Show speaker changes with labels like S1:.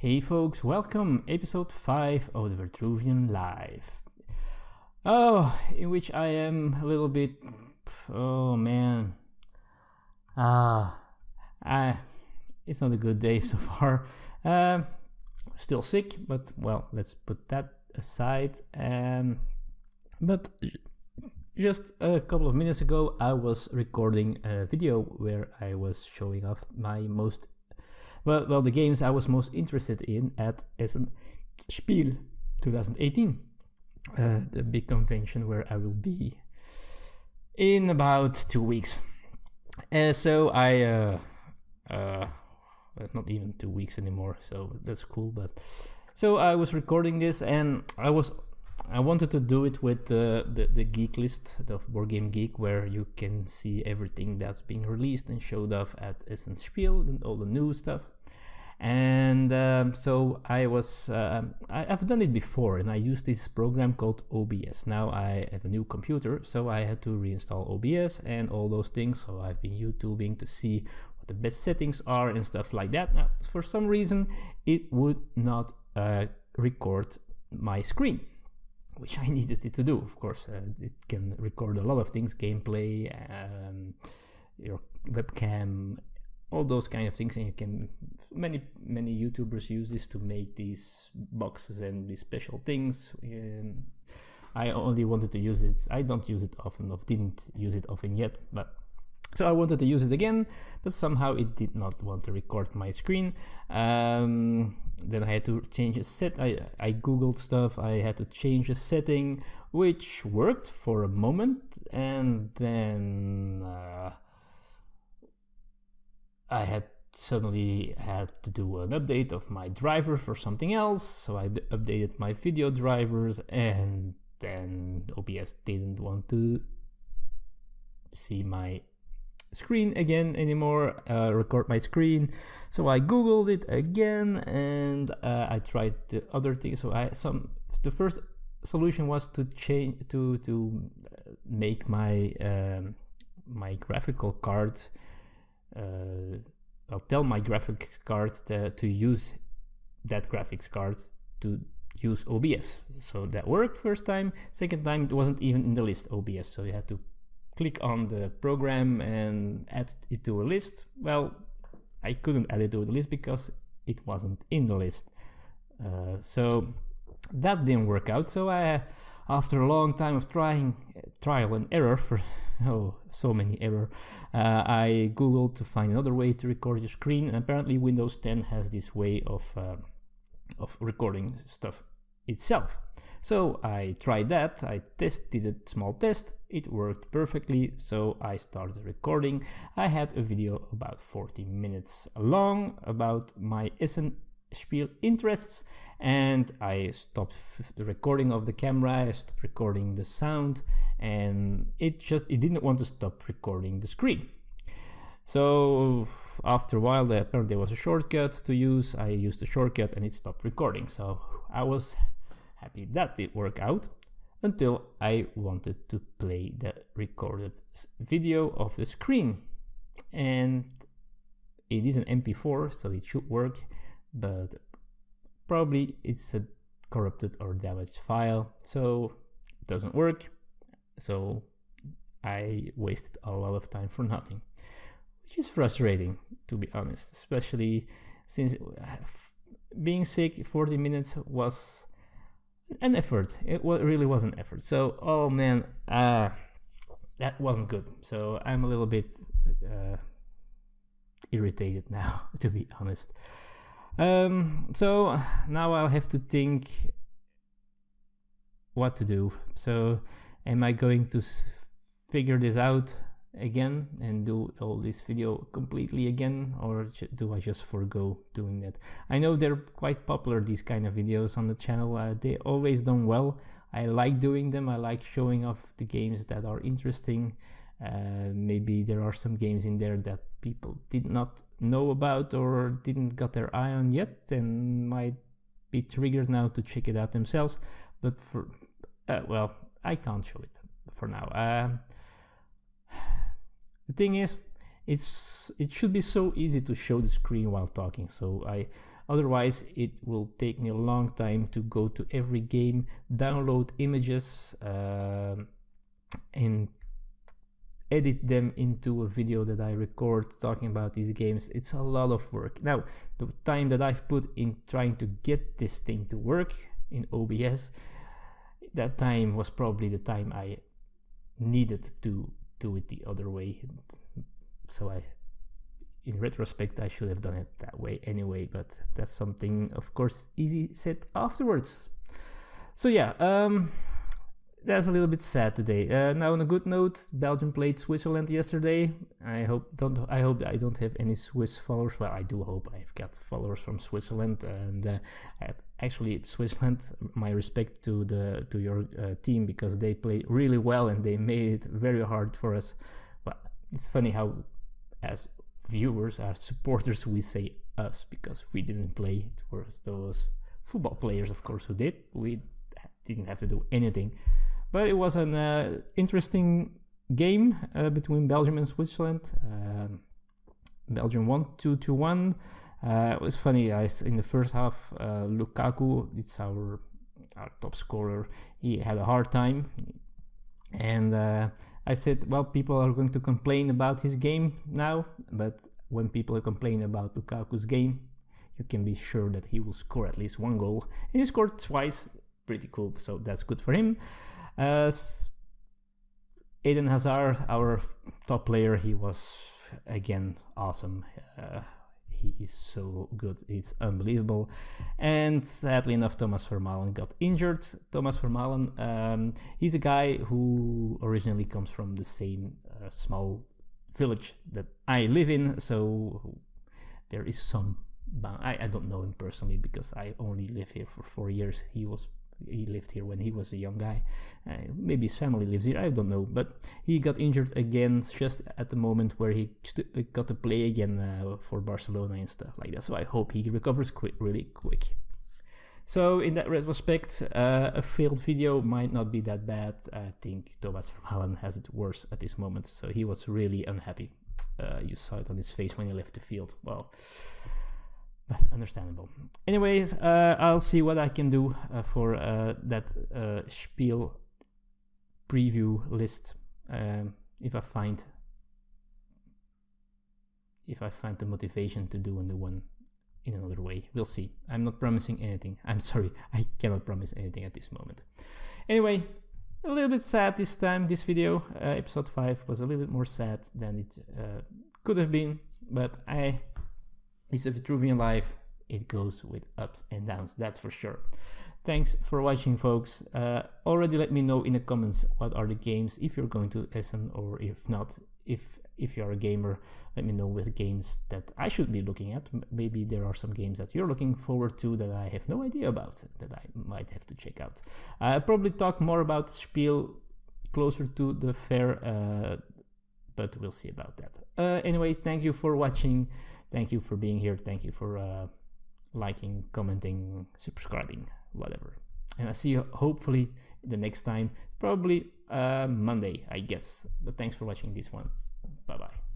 S1: Hey folks, welcome, episode 5 of the Vitruvian Live. In which I am a little bit, oh man, it's not a good day so far. Still sick, but well, let's put that aside. But just a couple of minutes ago, I was recording a video where I was showing off my the games I was most interested in at Essen Spiel 2018, the big convention where I will be in about 2 weeks. So not even 2 weeks anymore, so that's cool. But so I was recording this, and I wanted to do it with the geek list of Board Game Geek, where you can see everything that's being released and showed off at Essen Spiel and all the new stuff. And so I've done it before, and I used this program called OBS. Now I have a new computer, so I had to reinstall OBS and all those things. So I've been YouTubing to see what the best settings are and stuff like that. Now, for some reason, it would not record my screen, which I needed it to do. Of course, it can record a lot of things, gameplay, your webcam, all those kind of things, and you can many YouTubers use this to make these boxes and these special things. I only wanted to use it. I don't use it often, or didn't use it often yet, but so I wanted to use it again, but somehow it did not want to record my screen. Then I had to change a set. I googled stuff. I had to change a setting, which worked for a moment, and then I suddenly had to do an update of my driver for something else. So I updated my video drivers, and then OBS didn't want to see my screen again anymore, record my screen. So I googled it again, and I tried the other thing. So the first solution was to change to make my my graphical card. I'll tell my graphics card to use that graphics card to use OBS. So that worked first time. Second time, it wasn't even in the list, OBS. So you had to click on the program and add it to a list. Well, I couldn't add it to the list because it wasn't in the list. So that didn't work out. So after a long time of trial and error, so many error, I googled to find another way to record your screen, and apparently Windows 10 has this way of recording stuff itself. So I tried that. I did a small test. It worked perfectly. So I started recording. I had a video about 40 minutes long about my Essen Spiel interests, and I stopped the recording of the camera. I stopped recording the sound, and it didn't want to stop recording the screen. So after a while, there was a shortcut to use. I used the shortcut, and it stopped recording. So I was happy that did work out, until I wanted to play the recorded video of the screen, and it is an MP4, so it should work, but probably it's a corrupted or damaged file, so it doesn't work. So I wasted a lot of time for nothing, which is frustrating, to be honest, especially since being sick 40 minutes was an effort. It really was an effort. So, oh man, that wasn't good. So I'm a little bit irritated now, to be honest. So now I'll have to think what to do. So am I going to figure this out again and do all this video completely again, or do I just forgo doing that? I know they're quite popular, these kind of videos on the channel. They always done well. I like doing them. I like showing off the games that are interesting. Maybe there are some games in there that people did not know about or didn't got their eye on yet, and might be triggered now to check it out themselves. But well, I can't show it for now. The thing is, it should be so easy to show the screen while talking. So otherwise it will take me a long time to go to every game, download images, and edit them into a video that I record talking about these games. It's a lot of work. Now, the time that I've put in trying to get this thing to work in OBS, that time was probably the time I needed to do it the other way. So in retrospect, I should have done it that way anyway, but that's something, of course, easy said afterwards. So yeah, that's a little bit sad today. Now, on a good note, Belgium played Switzerland yesterday. I hope I don't have any Swiss followers. Well, I do hope I've got followers from Switzerland. And actually, Switzerland, my respect to your team, because they played really well and they made it very hard for us. But it's funny how, as viewers, as supporters, we say us because we didn't play. It was those football players, of course, who did. We didn't have to do anything. But it was an interesting game between Belgium and Switzerland. Belgium won 2-1. It was funny, guys. In the first half, Lukaku, it's our top scorer, he had a hard time. And I said, well, people are going to complain about his game now. But when people complain about Lukaku's game, you can be sure that he will score at least one goal. And he scored twice. Pretty cool, so that's good for him. Eden Hazard, our top player, he was again awesome. He is so good, it's unbelievable. And sadly enough, Thomas Vermaelen got injured. Thomas Vermaelen, he's a guy who originally comes from the same small village that I live in, so there is some I don't know him personally because I only live here for 4 years. He lived here when he was a young guy. Maybe his family lives here, I don't know. But he got injured again just at the moment where he got to play again for Barcelona and stuff like that. So I hope he recovers really quick. So in that retrospect, a failed video might not be that bad. I think Thomas Vermaelen has it worse at this moment. So he was really unhappy. You saw it on his face when he left the field. Well, understandable. Anyways, I'll see what I can do for that Spiel preview list. If I find the motivation to do a new one in another way, we'll see. I'm not promising anything. I'm sorry, I cannot promise anything at this moment. Anyway, a little bit sad this time. This video, episode 5, was a little bit more sad than it could have been, but it's a Vitruvian life. It goes with ups and downs, that's for sure. Thanks for watching, folks. Already let me know in the comments what are the games, if you're going to Essen, or if not, if you're a gamer, let me know with games that I should be looking at. Maybe there are some games that you're looking forward to that I have no idea about, that I might have to check out. I'll probably talk more about Spiel closer to the fair, but we'll see about that. Anyway, thank you for watching. Thank you for being here. Thank you for liking, commenting, subscribing, whatever. And I'll see you hopefully the next time, probably Monday, I guess. But thanks for watching this one. Bye-bye.